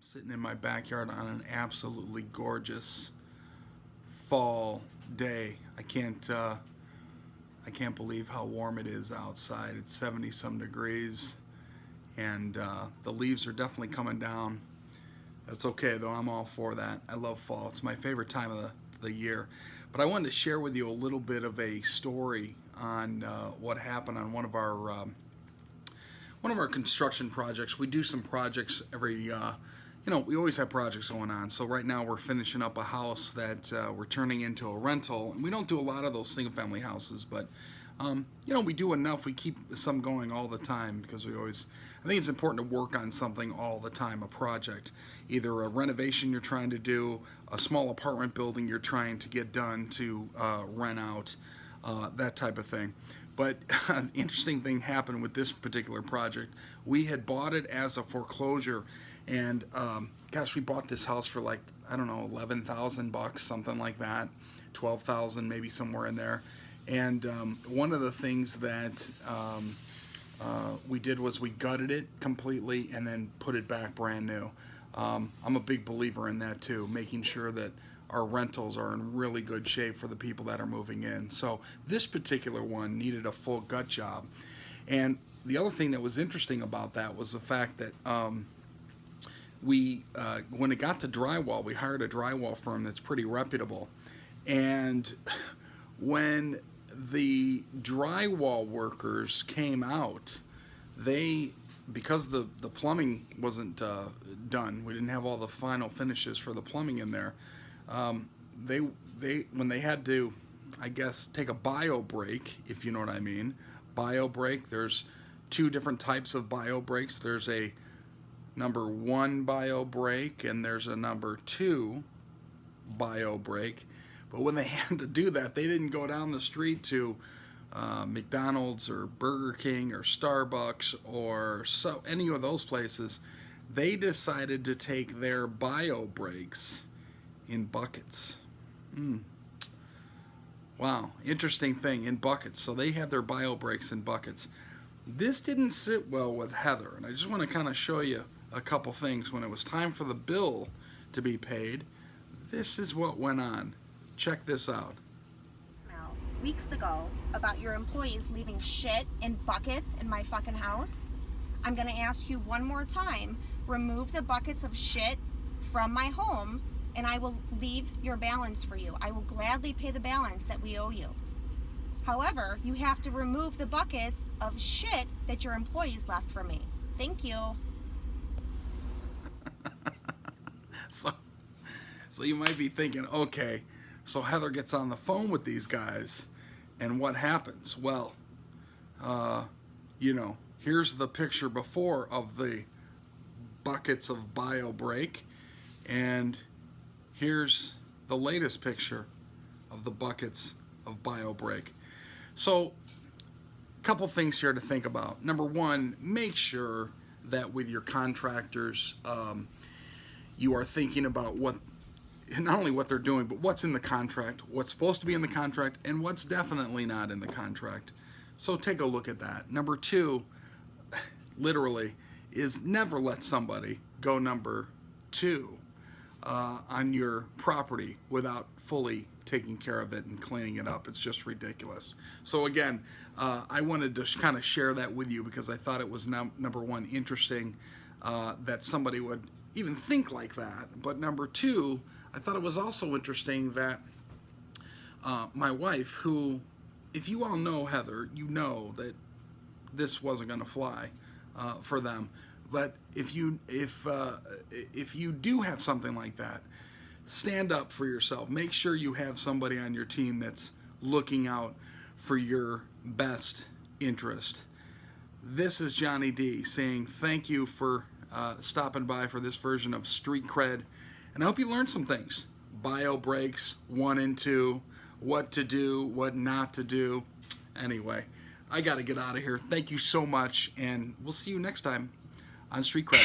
sitting in my backyard on an absolutely gorgeous fall day. I can't believe how warm it is outside. It's 70 some degrees, and the leaves are definitely coming down. That's okay though. I'm all for that. I love fall. It's my favorite time of the year. But I wanted to share with you a little bit of a story on what happened on one of our construction projects. We do some projects every, we always have projects going on. So right now we're finishing up a house that we're turning into a rental. And we don't do a lot of those single family houses, but we do enough. We keep some going all the time because I think it's important to work on something all the time, a project, either a renovation you're trying to do, a small apartment building you're trying to get done to rent out, that type of thing. But an interesting thing happened with this particular project. We had bought it as a foreclosure, and we bought this house for like, I don't know, $11,000, something like that, 12,000, maybe somewhere in there. And one of the things that we did was we gutted it completely and then put it back brand new. I'm a big believer in that too, making sure that our rentals are in really good shape for the people that are moving in. So this particular one needed a full gut job. And the other thing that was interesting about that was the fact that when it got to drywall, we hired a drywall firm that's pretty reputable. And when the drywall workers came out, because the plumbing wasn't done, we didn't have all the final finishes for the plumbing in there. When they had to, I guess, take a bio break, if you know what I mean. Bio break. There's two different types of bio breaks. There's a number 1 bio break and there's a number 2 bio break. But when they had to do that, they didn't go down the street to McDonald's or Burger King or Starbucks or any of those places. They decided to take their bio breaks in buckets. Wow, interesting thing, in buckets. So they had their bio breaks in buckets. This didn't sit well with Heather, and I just want to kind of show you a couple things. When it was time for the bill to be paid, this is what went on. Check this out. Weeks ago about your employees leaving shit in buckets in my fucking house. I'm gonna ask you one more time, remove the buckets of shit from my home and I will leave your balance for you. I will gladly pay the balance that we owe you. However, you have to remove the buckets of shit that your employees left for me. Thank you. So you might be thinking, okay, so Heather gets on the phone with these guys, and what happens? Well, here's the picture before of the buckets of bio break, and here's the latest picture of the buckets of bio break. So, a couple things here to think about. Number one, make sure that with your contractors, you are thinking about not only what they're doing, but what's in the contract, what's supposed to be in the contract, and what's definitely not in the contract. So take a look at that. Number two, literally, is never let somebody go number 2 on your property without fully taking care of it and cleaning it up. It's just ridiculous. So again, I wanted to kind of share that with you because I thought it was number one, interesting that somebody would even think like that. But number two, I thought it was also interesting that my wife, who, if you all know Heather, you know that this wasn't going to fly for them. But if you do have something like that, stand up for yourself. Make sure you have somebody on your team that's looking out for your best interest. This is Johnny D saying thank you for stopping by for this version of Street Cred. And I hope you learned some things. Bio breaks 1 and 2, what to do, what not to do. Anyway, I got to get out of here. Thank you so much, and we'll see you next time on Street Cred.